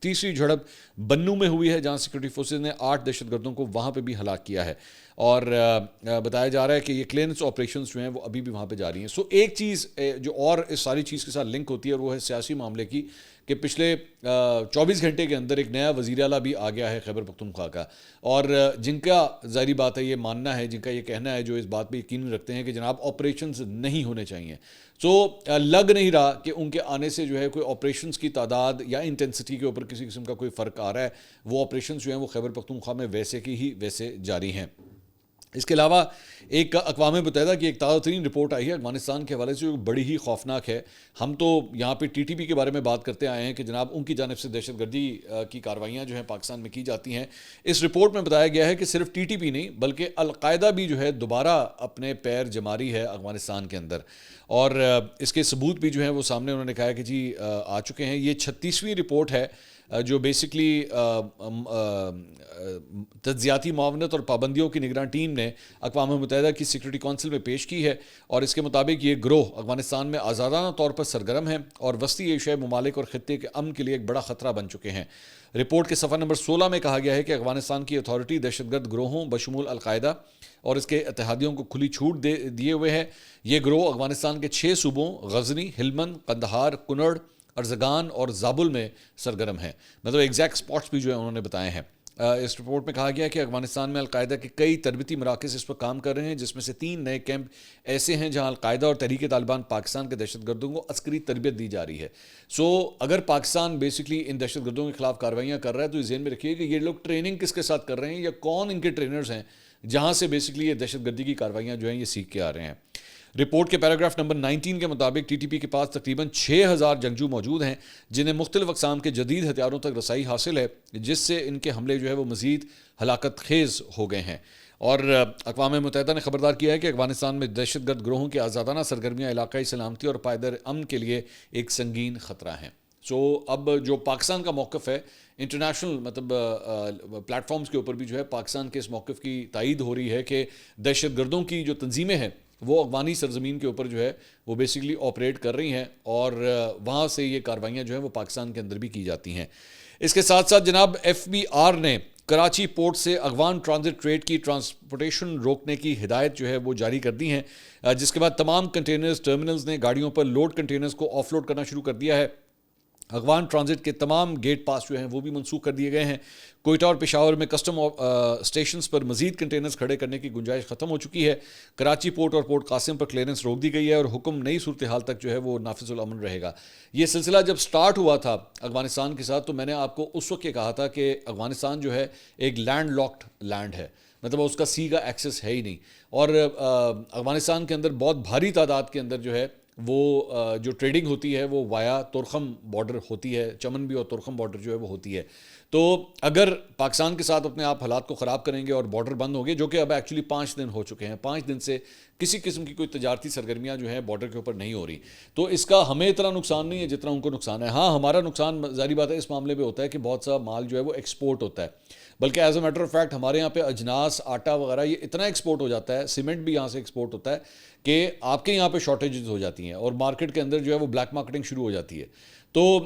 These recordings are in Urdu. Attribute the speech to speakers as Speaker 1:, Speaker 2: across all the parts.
Speaker 1: تیسری جھڑپ بنو میں ہوئی ہے جہاں سیکورٹی فورسز نے 8 دہشت گردوں کو وہاں پہ بھی ہلاک کیا ہے, اور بتایا جا رہا ہے کہ یہ کلینس آپریشنز جو ہیں وہ ابھی بھی وہاں پہ جاری ہیں. سو ایک چیز جو اور اس ساری چیز کے ساتھ لنک ہوتی ہے اور وہ ہے سیاسی معاملے کی, کہ پچھلے 24 گھنٹے کے اندر ایک نیا وزیر اعلیٰ بھی آ گیا ہے خیبر پختونخوا کا, اور جن کا ظاہری بات ہے یہ ماننا ہے, جن کا یہ کہنا ہے, جو اس بات پہ یقین رکھتے ہیں کہ جناب آپریشنز نہیں ہونے چاہیے. سو لگ نہیں رہا کہ ان کے آنے سے جو ہے کوئی آپریشنز کی تعداد یا انٹینسٹی کے اوپر کسی قسم کا کوئی فرق آ رہا ہے. وہ آپریشنز جو ہیں وہ خیبر پختونخوا میں ویسے کی ہی ویسے جاری ہیں. اس کے علاوہ ایک اقوام متحدہ کی ایک تازہ ترین رپورٹ آئی ہے افغانستان کے حوالے سے جو بڑی ہی خوفناک ہے. ہم تو یہاں پہ ٹی ٹی پی کے بارے میں بات کرتے آئے ہیں کہ جناب ان کی جانب سے دہشت گردی کی کارروائیاں جو ہیں پاکستان میں کی جاتی ہیں. اس رپورٹ میں بتایا گیا ہے کہ صرف ٹی ٹی پی نہیں بلکہ القاعدہ بھی جو ہے دوبارہ اپنے پیر جما رہی ہے افغانستان کے اندر, اور اس کے ثبوت بھی جو ہیں وہ سامنے انہوں نے کہا ہے کہ جی آ چکے ہیں. یہ 36ویں رپورٹ ہے جو بیسکلی تجزیاتی معاونت اور پابندیوں کی نگراں ٹیم نے اقوام متحدہ کی سیکورٹی کونسل میں پیش کی ہے, اور اس کے مطابق یہ گروہ افغانستان میں آزادانہ طور پر سرگرم ہیں اور وسطی ایشیائی ممالک اور خطے کے امن کے لیے ایک بڑا خطرہ بن چکے ہیں. رپورٹ کے صفحہ نمبر 16 میں کہا گیا ہے کہ افغانستان کی اتھارٹی دہشت گرد گروہوں بشمول القاعدہ اور اس کے اتحادیوں کو کھلی چھوٹ دیے ہوئے ہے. یہ گروہ افغانستان کے 6 صوبوں غزنی, ہلمند, قندھار, کنڑ, ارزگان اور زابل میں سرگرم ہیں. مطلب ایگزیکٹ سپاٹس بھی جو ہے انہوں نے بتائے ہیں. اس رپورٹ میں کہا گیا کہ افغانستان میں القاعدہ کے کئی تربیتی مراکز اس پر کام کر رہے ہیں, جس میں سے 3 نئے کیمپ ایسے ہیں جہاں القاعدہ اور تحریک طالبان پاکستان کے دہشت گردوں کو عسکری تربیت دی جا رہی ہے. سو اگر پاکستان بیسکلی ان دہشت گردوں کے خلاف کارروائیاں کر رہا ہے تو ذہن میں رکھیے کہ یہ لوگ ٹریننگ کس کے ساتھ کر رہے ہیں یا کون ان کے ٹرینرز ہیں جہاں سے بیسکلی یہ دہشت گردی کی کارروائیاں جو ہیں یہ سیکھ کے آ رہے ہیں. رپورٹ کے پیراگراف نمبر 19 کے مطابق ٹی ٹی پی کے پاس تقریباً 6000 جنگجو موجود ہیں جنہیں مختلف اقسام کے جدید ہتھیاروں تک رسائی حاصل ہے, جس سے ان کے حملے جو ہے وہ مزید ہلاکت خیز ہو گئے ہیں. اور اقوام متحدہ نے خبردار کیا ہے کہ افغانستان میں دہشت گرد گروہوں کی آزادانہ سرگرمیاں علاقائی سلامتی اور پائیدار امن کے لیے ایک سنگین خطرہ ہیں. سو اب جو پاکستان کا موقف ہے انٹرنیشنل مطلب پلیٹ فارمز کے اوپر بھی جو ہے پاکستان کے اس موقف کی تائید ہو رہی ہے کہ دہشت گردوں کی جو تنظیمیں ہیں وہ افغانی سرزمین کے اوپر جو ہے وہ بیسکلی آپریٹ کر رہی ہیں, اور وہاں سے یہ کارروائیاں جو ہیں وہ پاکستان کے اندر بھی کی جاتی ہیں. اس کے ساتھ ساتھ جناب ایف بی آر نے کراچی پورٹ سے افغان ٹرانزٹ ٹریڈ کی ٹرانسپورٹیشن روکنے کی ہدایت جو ہے وہ جاری کر دی ہیں, جس کے بعد تمام کنٹینرز ٹرمینلز نے گاڑیوں پر لوڈ کنٹینرز کو آف لوڈ کرنا شروع کر دیا ہے. افغان ٹرانزٹ کے تمام گیٹ پاس جو ہیں وہ بھی منسوخ کر دیے گئے ہیں. کوئٹہ اور پشاور میں کسٹم اسٹیشنز پر مزید کنٹینرز کھڑے کرنے کی گنجائش ختم ہو چکی ہے. کراچی پورٹ اور پورٹ قاسم پر کلیئرنس روک دی گئی ہے اور حکم نئی صورتحال تک جو ہے وہ نافذ العمل رہے گا. یہ سلسلہ جب سٹارٹ ہوا تھا افغانستان کے ساتھ تو میں نے آپ کو اس وقت یہ کہا تھا کہ افغانستان جو ہے ایک لینڈ لاکڈ لینڈ ہے, مطلب اس کا سی کا ایکسس ہے ہی نہیں, اور افغانستان کے اندر بہت بھاری تعداد کے اندر جو ہے وہ جو ٹریڈنگ ہوتی ہے وہ وایا تورخم بارڈر ہوتی ہے, چمن بھی اور تورخم بارڈر جو ہے وہ ہوتی ہے. تو اگر پاکستان کے ساتھ اپنے آپ حالات کو خراب کریں گے اور بارڈر بند ہوں گے, جو کہ اب ایکچولی 5 دن ہو چکے ہیں, 5 دن سے کسی قسم کی کوئی تجارتی سرگرمیاں جو ہیں بارڈر کے اوپر نہیں ہو رہی, تو اس کا ہمیں اتنا نقصان نہیں ہے جتنا ان کو نقصان ہے. ہاں ہمارا نقصان ظاہری بات ہے اس معاملے پہ ہوتا ہے کہ بہت سا مال جو ہے وہ ایکسپورٹ ہوتا ہے, بلکہ as a matter of fact ہمارے یہاں پہ اجناس, آٹا وغیرہ یہ اتنا ایکسپورٹ ہو جاتا ہے, سیمنٹ بھی یہاں سے ایکسپورٹ ہوتا ہے کہ آپ کے یہاں پہ شارٹیجز ہو جاتی ہیں اور مارکیٹ کے اندر جو ہے وہ بلیک مارکیٹنگ شروع ہو جاتی ہے. تو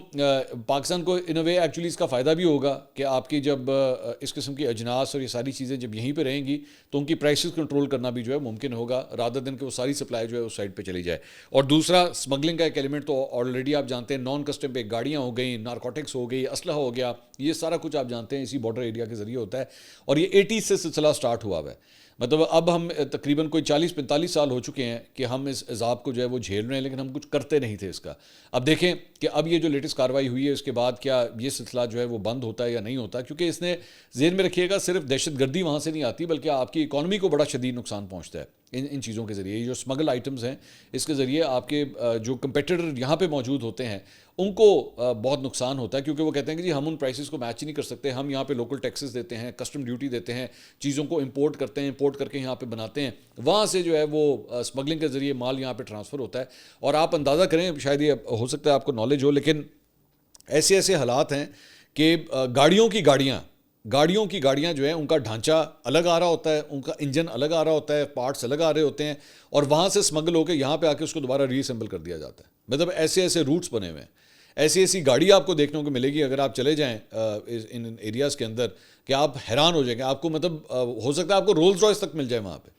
Speaker 1: پاکستان کو ان اے وے ایکچولی اس کا فائدہ بھی ہوگا کہ آپ کی جب اس قسم کی اجناس اور یہ ساری چیزیں جب یہیں پہ رہیں گی تو ان کی پرائسز کنٹرول کرنا بھی جو ہے ممکن ہوگا, رادر دن کہ وہ ساری سپلائی جو ہے اس سائڈ پہ چلی جائے. اور دوسرا اسمگلنگ کا ایک ایلیمنٹ تو آلریڈی آپ جانتے ہیں, نان کسٹم پہ گاڑیاں ہو گئیں, نارکوٹکس ہو گئی, اسلحہ ہو گیا, یہ سارا کچھ آپ جانتے ہیں اسی بارڈر ایریا کے ذریعے ہوتا ہے, اور یہ 80 سے سلسلہ سٹارٹ ہوا ہے. مطلب اب ہم تقریباً کوئی 40-45 سال ہو چکے ہیں کہ ہم اس عذاب کو جو ہے وہ جھیل رہے ہیں, لیکن ہم کچھ کرتے نہیں تھے اس کا. اب دیکھیں کہ اب یہ جو لیٹسٹ کارروائی ہوئی ہے اس کے بعد کیا یہ سلسلہ جو ہے وہ بند ہوتا ہے یا نہیں ہوتا, کیونکہ اس نے ذہن میں رکھیے گا صرف دہشت گردی وہاں سے نہیں آتی بلکہ آپ کی اکانومی کو بڑا شدید نقصان پہنچتا ہے ان چیزوں کے ذریعے. یہ جو اسمگل آئٹمز ہیں اس کے ذریعے آپ کے جو کمپیٹیٹر یہاں پہ موجود ہوتے ہیں ان کو بہت نقصان ہوتا ہے, کیونکہ وہ کہتے ہیں کہ جی ہم ان پرائسز کو میچ ہی نہیں کر سکتے, ہم یہاں پہ لوکل ٹیکسز دیتے ہیں, کسٹم ڈیوٹی دیتے ہیں, چیزوں کو امپورٹ کرتے ہیں, امپورٹ کر کے یہاں پہ بناتے ہیں, وہاں سے جو ہے وہ اسمگلنگ کے ذریعے مال یہاں پہ ٹرانسفر ہوتا ہے. اور آپ اندازہ کریں, شاید یہ ہو سکتا ہے آپ کو نالج ہو, لیکن ایسے ایسے حالات ہیں کہ گاڑیوں کی گاڑیاں جو ہیں ان کا ڈھانچہ الگ آ رہا ہوتا ہے, ان کا انجن الگ آ رہا ہوتا ہے, پارٹس الگ آ رہے ہوتے ہیں, اور وہاں سے اسمگل ہو کے یہاں پہ آ کے اس کو دوبارہ ری اسمبل کر دیا جاتا ہے. مطلب ایسے ایسے روٹس بنے ہوئے ہیں. ایسی ایسی گاڑی آپ کو دیکھنے کو ملے گی اگر آپ چلے جائیں ان ایریاز کے اندر کہ آپ حیران ہو جائیں گے. آپ کو مطلب ہو سکتا ہے آپ کو رولز رائس تک مل جائے وہاں پہ.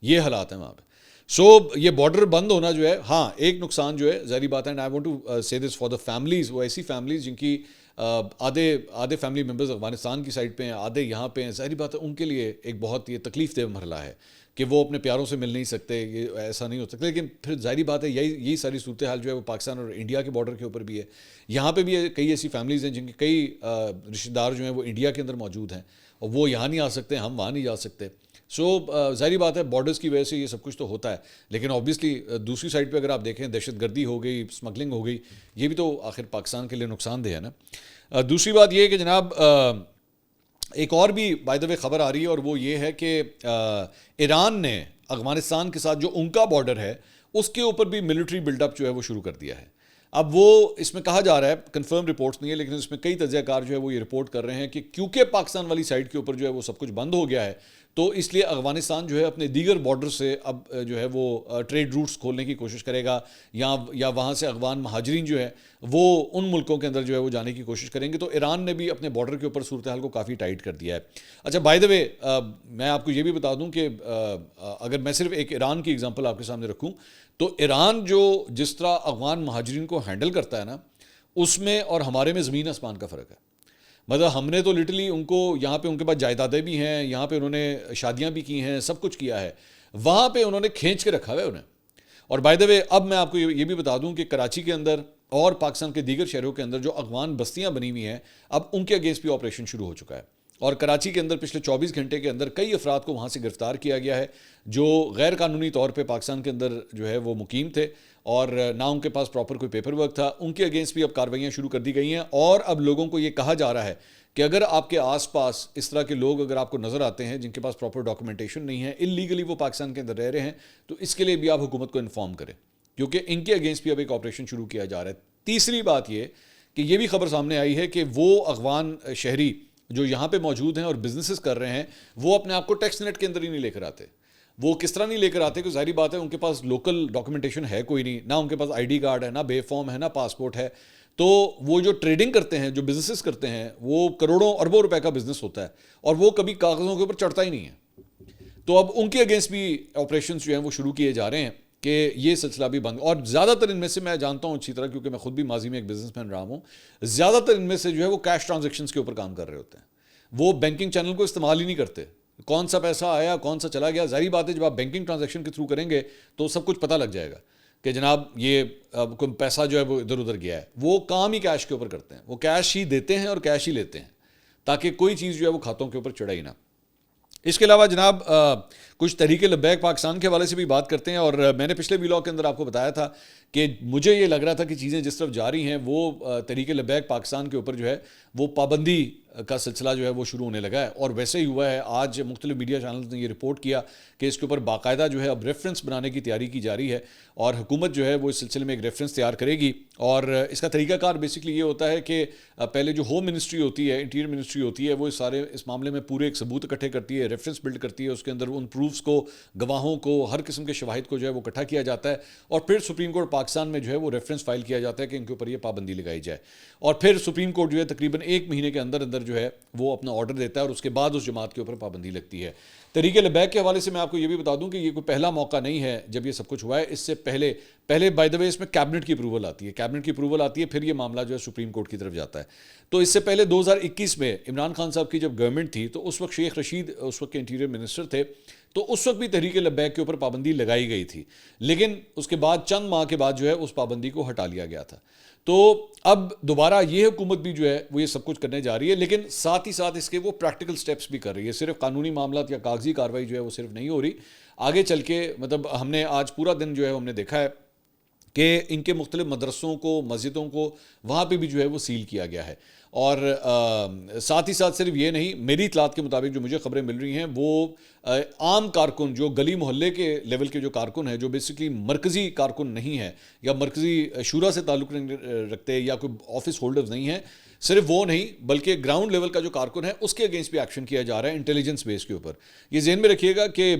Speaker 1: یہ حالات ہیں وہاں پہ. سو یہ بارڈر بند ہونا جو ہے, ہاں ایک نقصان جو ہے ظاہری بات ہے, اینڈ آئی وانٹ ٹو سے دس فار دا فیملیز, وہ ایسی فیملیز جن کی آدھے فیملی ممبرز افغانستان کی سائڈ پہ ہیں, آدھے یہاں پہ ہیں, ظاہری بات ہے ان کے لیے ایک بہت یہ تکلیف دہ مرحلہ ہے کہ وہ اپنے پیاروں سے مل نہیں سکتے, یہ ایسا نہیں ہو سکتا. لیکن پھر ظاہری بات ہے یہی ساری صورتحال جو ہے وہ پاکستان اور انڈیا کے بارڈر کے اوپر بھی ہے. یہاں پہ بھی کئی ایسی فیملیز ہیں جن کے کئی رشتہ دار جو ہیں وہ انڈیا کے اندر موجود ہیں اور وہ یہاں نہیں آ سکتے, ہم وہاں نہیں جا سکتے. سو ظاہری بات ہے بارڈرز کی وجہ سے یہ سب کچھ تو ہوتا ہے, لیکن آبویسلی دوسری سائڈ پہ اگر آپ دیکھیں دہشت گردی ہو گئی, اسمگلنگ ہو گئی, یہ بھی تو آخر پاکستان کے لیے نقصان دہ ہے نا. دوسری بات یہ ہے کہ جناب ایک اور بھی بائی دا وے خبر آ رہی ہے, اور وہ یہ ہے کہ ایران نے افغانستان کے ساتھ جو ان کا بارڈر ہے اس کے اوپر بھی ملٹری بلڈ اپ جو ہے وہ شروع کر دیا ہے. اب وہ اس میں کہا جا رہا ہے, کنفرم رپورٹس نہیں ہے, لیکن اس میں کئی تجزیہ کار جو ہے وہ یہ رپورٹ کر رہے ہیں کہ کیونکہ پاکستان والی سائڈ کے اوپر جو ہے وہ سب کچھ بند ہو گیا ہے, تو اس لیے افغانستان جو ہے اپنے دیگر بارڈر سے اب جو ہے وہ ٹریڈ روٹس کھولنے کی کوشش کرے گا, یا وہاں سے افغان مہاجرین جو ہے وہ ان ملکوں کے اندر جو ہے وہ جانے کی کوشش کریں گے. تو ایران نے بھی اپنے بارڈر کے اوپر صورتحال کو کافی ٹائٹ کر دیا ہے. اچھا بائی دا وے میں آپ کو یہ بھی بتا دوں کہ اگر میں صرف ایک ایران کی ایگزامپل آپ کے سامنے رکھوں تو ایران جس طرح افغان مہاجرین کو ہینڈل کرتا ہے نا, اس میں اور ہمارے میں زمین آسمان کا فرق ہے. مطلب ہم نے تو لٹرلی ان کو یہاں پہ ان کے پاس جائیدادیں بھی ہیں, یہاں پہ انہوں نے شادیاں بھی کی ہیں, سب کچھ کیا ہے, وہاں پہ انہوں نے کھینچ کے رکھا ہوا ہے انہیں. اور بائی دا وے اب میں آپ کو یہ بھی بتا دوں کہ کراچی کے اندر اور پاکستان کے دیگر شہروں کے اندر جو افغان بستیاں بنی ہوئی ہیں, اب ان کے اگینسٹ بھی آپریشن شروع ہو چکا ہے. اور کراچی کے اندر پچھلے 24 گھنٹے کے اندر کئی افراد کو وہاں سے گرفتار کیا گیا ہے جو غیر قانونی طور پہ پاکستان کے اندر جو ہے وہ مقیم تھے اور نہ ان کے پاس پراپر کوئی پیپر ورک تھا. ان کے اگینسٹ بھی اب کارروائیاں شروع کر دی گئی ہیں, اور اب لوگوں کو یہ کہا جا رہا ہے کہ اگر آپ کے آس پاس اس طرح کے لوگ اگر آپ کو نظر آتے ہیں جن کے پاس پراپر ڈاکومنٹیشن نہیں ہے, اللیگلی وہ پاکستان کے اندر رہ رہے ہیں, تو اس کے لیے بھی آپ حکومت کو انفارم کریں, کیونکہ ان کے اگینسٹ بھی اب ایک آپریشن شروع کیا جا رہا ہے. تیسری بات یہ کہ یہ بھی خبر سامنے آئی ہے کہ وہ افغان شہری جو یہاں پہ موجود ہیں اور بزنسز کر رہے ہیں, وہ اپنے آپ کو ٹیکس نیٹ کے اندر ہی نہیں لے کر آتے. وہ کس طرح نہیں لے کر آتے کہ ظاہری بات ہے ان کے پاس لوکل ڈاکومنٹیشن ہے کوئی نہیں, نہ ان کے پاس آئی ڈی کارڈ ہے, نہ بے فارم ہے, نہ پاسپورٹ ہے. تو وہ جو ٹریڈنگ کرتے ہیں, جو بزنسز کرتے ہیں, وہ کروڑوں اربوں روپے کا بزنس ہوتا ہے اور وہ کبھی کاغذوں کے اوپر چڑھتا ہی نہیں ہے. تو اب ان کے اگینسٹ بھی آپریشنز جو ہیں وہ شروع کیے جا رہے ہیں کہ یہ سلسلہ بھی بند. اور زیادہ تر ان میں سے میں جانتا ہوں اچھی طرح, کیونکہ میں خود بھی ماضی میں ایک بزنس مین رہا ہوں, زیادہ تر ان میں سے جو ہے وہ کیش ٹرانزیکشنز کے اوپر کام کر رہے ہوتے ہیں. وہ بینکنگ چینل کو استعمال ہی نہیں کرتے, کون سا پیسہ آیا کون سا چلا گیا. ظاہری بات ہے جب آپ بینکنگ ٹرانزیکشن کے تھرو کریں گے تو سب کچھ پتہ لگ جائے گا کہ جناب یہ کوئی پیسہ جو ہے وہ ادھر ادھر گیا ہے. وہ کام ہی کیش کے اوپر کرتے ہیں, وہ کیش ہی دیتے ہیں اور کیش ہی لیتے ہیں, تاکہ کوئی چیز جو ہے وہ کھاتوں کے اوپر چڑھے ہی نہ. اس کے علاوہ جناب کچھ تحریک لبیک پاکستان کے حوالے سے بھی بات کرتے ہیں. اور میں نے پچھلے ویلاگ کے اندر آپ کو بتایا تھا کہ مجھے یہ لگ رہا تھا کہ چیزیں جس طرف جا رہی ہیں وہ تحریک لبیک پاکستان کے اوپر جو ہے وہ پابندی کا سلسلہ جو ہے وہ شروع ہونے لگا ہے, اور ویسے ہی ہوا ہے. آج مختلف میڈیا چینلز نے یہ رپورٹ کیا کہ اس کے اوپر باقاعدہ جو ہے اب ریفرنس بنانے کی تیاری کی جا رہی ہے, اور حکومت جو ہے وہ اس سلسلے میں ایک ریفرنس تیار کرے گی. اور اس کا طریقہ کار بیسکلی یہ ہوتا ہے کہ پہلے جو ہوم منسٹری ہوتی ہے, انٹیریئر منسٹری ہوتی ہے, وہ اس معاملے میں پورے ایک ثبوت اکٹھے کرتی ہے, ریفرنس بلڈ کرتی ہے, اس کے اندر ان پروفس کو, گواہوں کو, ہر قسم کے شواہد کو جو ہے وہ اکٹھا کیا جاتا ہے, اور پھر سپریم کورٹ پاکستان میں جو ہے وہ ریفرنس فائل کیا جاتا ہے کہ ان کے اوپر یہ پابندی لگائی جائے. اور پھر سپریم کورٹ جو ہے تقریباً 1 مہینے کے اندر اندر جو ہے وہ اپنا آرڈر دیتا ہے, اور اس کے بعد اس جماعت کے اوپر پابندی لگتی ہے. تحریک لبیک کے حوالے سے میں آپ کو یہ بھی بتا دوں کہ یہ کوئی پہلا موقع نہیں ہے جب یہ سب کچھ ہوا ہے. اس سے پہلے بائی دا وے اس میں کیبنٹ کی اپروول آتی ہے, پھر یہ معاملہ جو ہے سپریم کورٹ کی طرف جاتا ہے. تو اس سے پہلے 2021 میں عمران خان صاحب کی جب گورنمنٹ تھی تو اس وقت شیخ رشید اس وقت کے انٹیریئر منسٹر تھے, تو اس وقت بھی تحریک لبیک کے اوپر پابندی لگائی گئی تھی, لیکن اس کے بعد چند ماہ کے بعد جو ہے اس پابندی کو ہٹا لیا گیا تھا. تو اب دوبارہ یہ حکومت بھی جو ہے وہ یہ سب کچھ کرنے جا رہی ہے, لیکن ساتھ ہی ساتھ اس کے وہ پریکٹیکل سٹیپس بھی کر رہی ہے. صرف قانونی معاملات یا کاغذی کارروائی جو ہے وہ صرف نہیں ہو رہی, آگے چل کے مطلب ہم نے آج پورا دن جو ہے ہم نے دیکھا ہے کہ ان کے مختلف مدرسوں کو, مسجدوں کو وہاں پہ بھی جو ہے وہ سیل کیا گیا ہے. اور ساتھ ہی ساتھ صرف یہ نہیں، میری اطلاعات کے مطابق جو مجھے خبریں مل رہی ہیں وہ عام کارکن جو گلی محلے کے لیول کے جو کارکن ہیں، جو بیسکلی مرکزی کارکن نہیں ہیں یا مرکزی شورا سے تعلق نہیں رکھتے یا کوئی آفس ہولڈرز نہیں ہیں، صرف وہ نہیں بلکہ گراؤنڈ لیول کا جو کارکن ہے اس کے اگینسٹ بھی ایکشن کیا جا رہا ہے انٹیلیجنس بیس کے اوپر. یہ ذہن میں رکھیے گا کہ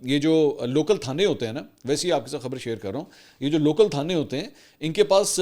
Speaker 1: یہ جو لوکل تھانے ہوتے ہیں نا، ویسے ہی آپ کے ساتھ خبر شیئر کر رہا ہوں، یہ جو لوکل تھانے ہوتے ہیں ان کے پاس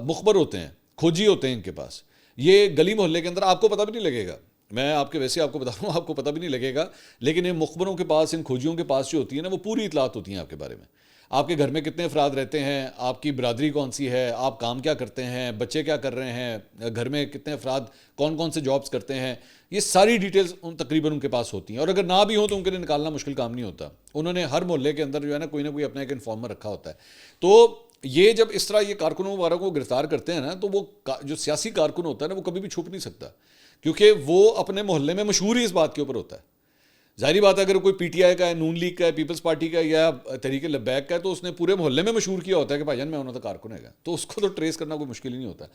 Speaker 1: مخبر ہوتے ہیں، کھوجی ہوتے ہیں ان کے پاس. یہ گلی محلے کے اندر آپ کو پتہ بھی نہیں لگے گا، میں ویسے آپ کو بتا رہا ہوں، آپ کو پتہ بھی نہیں لگے گا، لیکن ان مخبروں کے پاس، ان کھوجیوں کے پاس جو ہوتی ہے نا، وہ پوری اطلاعات ہوتی ہیں آپ کے بارے میں. آپ کے گھر میں کتنے افراد رہتے ہیں، آپ کی برادری کون سی ہے، آپ کام کیا کرتے ہیں، بچے کیا کر رہے ہیں، گھر میں کتنے افراد کون کون سے جابس کرتے ہیں، یہ ساری ڈیٹیلز تقریباً ان کے پاس ہوتی ہیں. اور اگر نہ بھی ہوں تو ان کے لیے نکالنا مشکل کام نہیں ہوتا. انہوں نے ہر محلے کے اندر جو ہے نا کوئی اپنا ایک انفارمر رکھا ہوتا ہے. تو یہ جب اس طرح یہ کارکنوں وغیرہ کو گرفتار کرتے ہیں نا، تو وہ جو سیاسی کارکن ہوتا ہے نا، وہ کبھی بھی چھپ نہیں سکتا، کیونکہ وہ اپنے محلے میں مشہور ہی اس بات کے اوپر ہوتا ہے. ظاہری بات ہے اگر کوئی پی ٹی آئی کا ہے، نون لیگ کا ہے، پیپلز پارٹی کا ہے یا تحریک لبیک کا ہے، تو اس نے پورے محلے میں مشہور کیا ہوتا ہے کہ بھائی جان میں ہونا تھا کارکن ہے گا، تو اس کو تو ٹریس کرنا کوئی مشکل ہی نہیں ہوتا.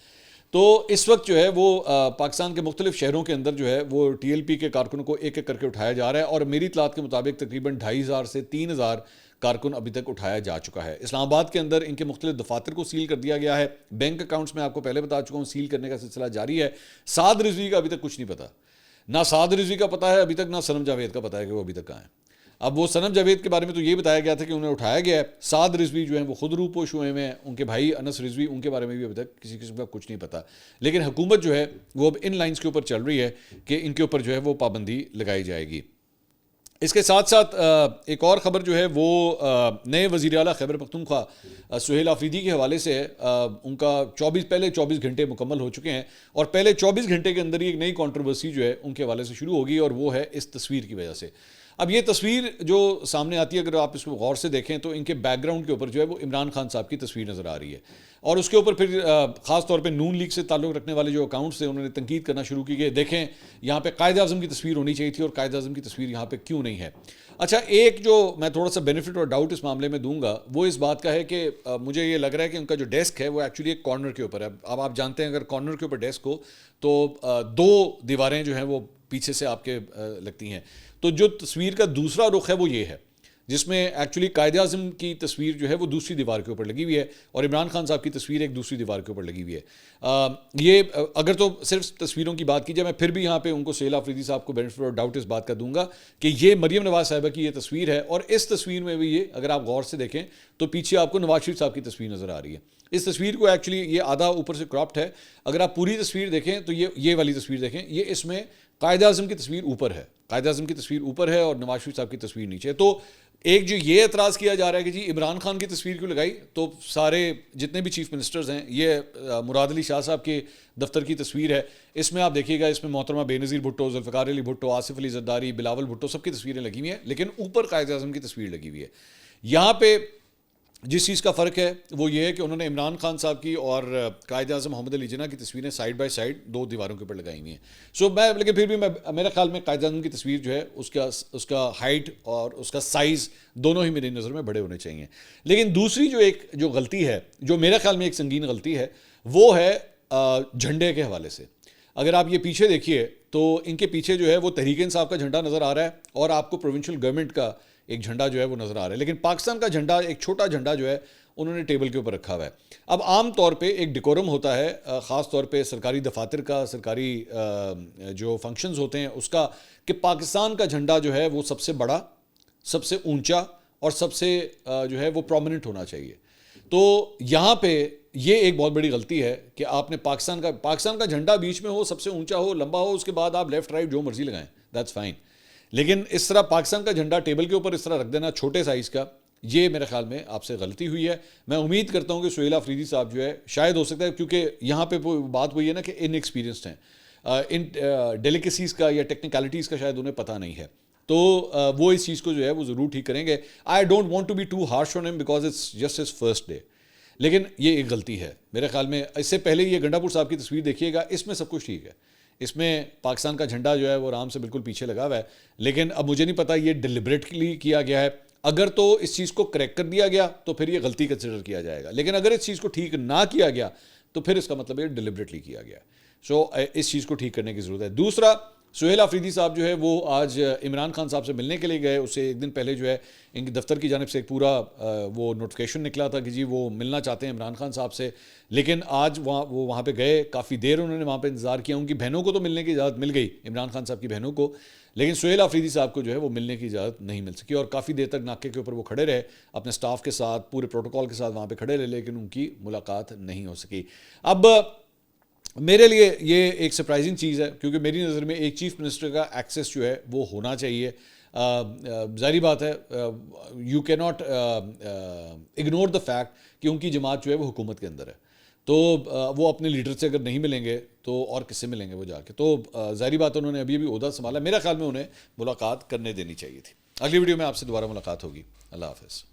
Speaker 1: تو اس وقت جو ہے وہ پاکستان کے مختلف شہروں کے اندر جو ہے وہ ٹی ایل پی کے کارکنوں کو ایک ایک کر کے اٹھایا جا رہا ہے، اور میری اطلاعات کے مطابق تقریباً 2500 سے 3000 کارکن ابھی تک اٹھایا جا چکا ہے. اسلام آباد کے اندر ان کے مختلف دفاتر کو سیل کر دیا گیا ہے. بینک اکاؤنٹس میں آپ کو پہلے بتا چکا ہوں سیل کرنے کا سلسلہ جاری ہے. سعد رضوی کا ابھی تک کچھ نہیں پتا، نہ سعد رضوی کا پتہ ہے ابھی تک، نہ صنم جاوید کا پتہ ہے کہ وہ ابھی تک کہاں ہیں. اب وہ صنم جاوید کے بارے میں تو یہ بتایا گیا تھا کہ انہیں اٹھایا گیا ہے. سعد رضوی جو ہیں وہ خود روپوش ہوئے ہیں، ان کے بھائی انس رضوی، ان کے بارے میں بھی ابھی تک کسی قسم کا کچھ نہیں پتا. لیکن حکومت جو ہے وہ اب ان لائنز کے اوپر چل رہی ہے کہ ان کے اوپر جو ہے وہ پابندی لگائی جائے گی. اس کے ساتھ ساتھ ایک اور خبر جو ہے وہ نئے وزیر اعلیٰ خیبر پختونخوا سہیل آفریدی کے حوالے سے ان کا پہلے 24 گھنٹے مکمل ہو چکے ہیں، اور پہلے 24 گھنٹے کے اندر ہی ایک نئی کنٹروورسی جو ہے ان کے حوالے سے شروع ہوگی، اور وہ ہے اس تصویر کی وجہ سے. اب یہ تصویر جو سامنے آتی ہے، اگر آپ اس کو غور سے دیکھیں تو ان کے بیک گراؤنڈ کے اوپر جو ہے وہ عمران خان صاحب کی تصویر نظر آ رہی ہے، اور اس کے اوپر پھر خاص طور پہ نون لیگ سے تعلق رکھنے والے جو اکاؤنٹس تھے انہوں نے تنقید کرنا شروع کی کہ دیکھیں یہاں پہ قائد اعظم کی تصویر ہونی چاہیے تھی اور قائد اعظم کی تصویر یہاں پہ کیوں نہیں ہے. اچھا، ایک جو میں تھوڑا سا بینیفٹ اور ڈاؤٹ اس معاملے میں دوں گا وہ اس بات کا ہے کہ مجھے یہ لگ رہا ہے کہ ان کا جو ڈیسک ہے وہ ایکچولی ایک کارنر کے اوپر ہے. اب آپ جانتے ہیں اگر کارنر کے اوپر ڈیسک ہو تو 2 دیواریں جو ہیں وہ پیچھے سے آپ کے لگتی ہیں. تو جو تصویر کا دوسرا رخ ہے وہ یہ ہے، جس میں ایکچولی قائد اعظم کی تصویر جو ہے وہ دوسری دیوار کے اوپر لگی ہوئی ہے، اور عمران خان صاحب کی تصویر ایک دوسری دیوار کے اوپر لگی ہوئی ہے. یہ اگر تو صرف تصویروں کی بات کی جائے، میں پھر بھی یہاں پہ ان کو سہیل آفریدی صاحب کو بینیفٹ اور ڈاؤٹ اس بات کا دوں گا کہ یہ مریم نواز صاحبہ کی یہ تصویر ہے، اور اس تصویر میں بھی یہ اگر آپ غور سے دیکھیں تو پیچھے آپ کو نواز شریف صاحب کی تصویر نظر آ رہی ہے. اس تصویر کو ایکچولی یہ آدھا اوپر سے کراپڈ ہے، اگر آپ پوری تصویر دیکھیں تو یہ والی تصویر دیکھیں، یہ اس میں قائد اعظم کی تصویر اوپر ہے، قائد اعظم کی تصویر اوپر ہے اور نواز شریف صاحب کی تصویر نیچے ہے. تو ایک جو یہ اعتراض کیا جا رہا ہے کہ جی عمران خان کی تصویر کیوں لگائی، تو سارے جتنے بھی چیف منسٹرز ہیں، یہ مراد علی شاہ صاحب کے دفتر کی تصویر ہے، اس میں آپ دیکھیے گا اس میں محترمہ بے نظیر بھٹو، ذوالفقار علی بھٹو، آصف علی زرداری، بلاول بھٹو، سب کی تصویریں لگی ہوئی ہیں، لیکن اوپر قائد اعظم کی تصویر لگی ہوئی ہے. یہاں پہ جس چیز کا فرق ہے وہ یہ ہے کہ انہوں نے عمران خان صاحب کی اور قائد اعظم محمد علی جناح کی تصویریں سائڈ بائی سائڈ 2 دیواروں کے اوپر لگائی ہوئی ہیں. لیکن پھر بھی میرے خیال میں قائد اعظم کی تصویر جو ہے اس کا ہائٹ اور اس کا سائز دونوں ہی میری نظر میں بڑے ہونے چاہیے. لیکن دوسری جو غلطی ہے، جو میرے خیال میں ایک سنگین غلطی ہے، وہ ہے جھنڈے کے حوالے سے. اگر آپ یہ پیچھے دیکھیے تو ان کے پیچھے جو ہے وہ تحریک انصاف کا جھنڈا نظر آ رہا ہے، اور آپ کو پروونشل گورنمنٹ کا ایک جھنڈا جو ہے وہ نظر آ رہا ہے، لیکن پاکستان کا جھنڈا ایک چھوٹا جھنڈا جو ہے انہوں نے ٹیبل کے اوپر رکھا ہوا ہے. اب عام طور پہ ایک ڈیکورم ہوتا ہے، خاص طور پہ سرکاری دفاتر کا، سرکاری جو فنکشنز ہوتے ہیں اس کا، کہ پاکستان کا جھنڈا جو ہے وہ سب سے بڑا، سب سے اونچا اور سب سے جو ہے وہ پرومیننٹ ہونا چاہیے. تو یہاں پہ یہ ایک بہت بڑی غلطی ہے کہ آپ نے پاکستان کا جھنڈا بیچ میں ہو، سب سے اونچا ہو، لمبا ہو، اس کے بعد آپ لیفٹ رائٹ جو مرضی لگائیں، دیٹس فائن. لیکن اس طرح پاکستان کا جھنڈا ٹیبل کے اوپر اس طرح رکھ دینا چھوٹے سائز کا، یہ میرے خیال میں آپ سے غلطی ہوئی ہے. میں امید کرتا ہوں کہ سہیل آفریدی صاحب جو ہے، شاید ہو سکتا ہے کیونکہ یہاں پہ بات وہی ہے نا کہ ان ایکسپیرینسڈ ہیں، ان ڈیلیکیسیز کا یا ٹیکنیکلٹیز کا شاید انہیں پتہ نہیں ہے، تو وہ اس چیز کو جو ہے وہ ضرور ٹھیک کریں گے. I don't want to be too harsh on him because it's just his first day, لیکن یہ ایک غلطی ہے میرے خیال میں. اس سے پہلے یہ گنڈا پور صاحب کی تصویر دیکھیے گا، اس میں سب کچھ ٹھیک ہے، اس میں پاکستان کا جھنڈا جو ہے وہ آرام سے بالکل پیچھے لگا ہوا ہے. لیکن اب مجھے نہیں پتا یہ ڈیلیبریٹلی کیا گیا ہے. اگر تو اس چیز کو کریکٹ کر دیا گیا تو پھر یہ غلطی کنسیڈر کیا جائے گا، لیکن اگر اس چیز کو ٹھیک نہ کیا گیا تو پھر اس کا مطلب یہ ڈیلیبریٹلی کیا گیا ہے. سو اس چیز کو ٹھیک کرنے کی ضرورت ہے. دوسرا, سہیل آفریدی صاحب جو ہے وہ آج عمران خان صاحب سے ملنے کے لیے گئے. اس سے ایک دن پہلے جو ہے ان کے دفتر کی جانب سے ایک پورا وہ نوٹیفیکیشن نکلا تھا کہ جی وہ ملنا چاہتے ہیں عمران خان صاحب سے, لیکن آج وہ وہاں پہ گئے, کافی دیر انہوں نے وہاں پہ انتظار کیا. ان کی بہنوں کو تو ملنے کی اجازت مل گئی, عمران خان صاحب کی بہنوں کو, لیکن سہیل آفریدی صاحب کو جو ہے وہ ملنے کی اجازت نہیں مل سکی, اور کافی دیر تک ناکے کے اوپر وہ کھڑے رہے اپنے سٹاف کے ساتھ, پورے پروٹوکول کے ساتھ وہاں پہ کھڑے رہے, لیکن ان کی ملاقات نہیں ہو سکی. اب میرے لیے یہ ایک سرپرائزنگ چیز ہے, کیونکہ میری نظر میں ایک چیف منسٹر کا ایکسیس جو ہے وہ ہونا چاہیے. ظاہری بات ہے, یو کی ناٹ اگنور دا فیکٹ کہ ان کی جماعت جو ہے وہ حکومت کے اندر ہے, تو وہ اپنے لیڈر سے اگر نہیں ملیں گے تو اور کس سے ملیں گے وہ جا کے. تو ظاہری بات ہے انہوں نے ابھی عہدہ سنبھالا, میرا خیال میں انہیں ملاقات کرنے دینی چاہیے تھی. اگلی ویڈیو میں آپ سے دوبارہ ملاقات ہوگی. اللہ حافظ.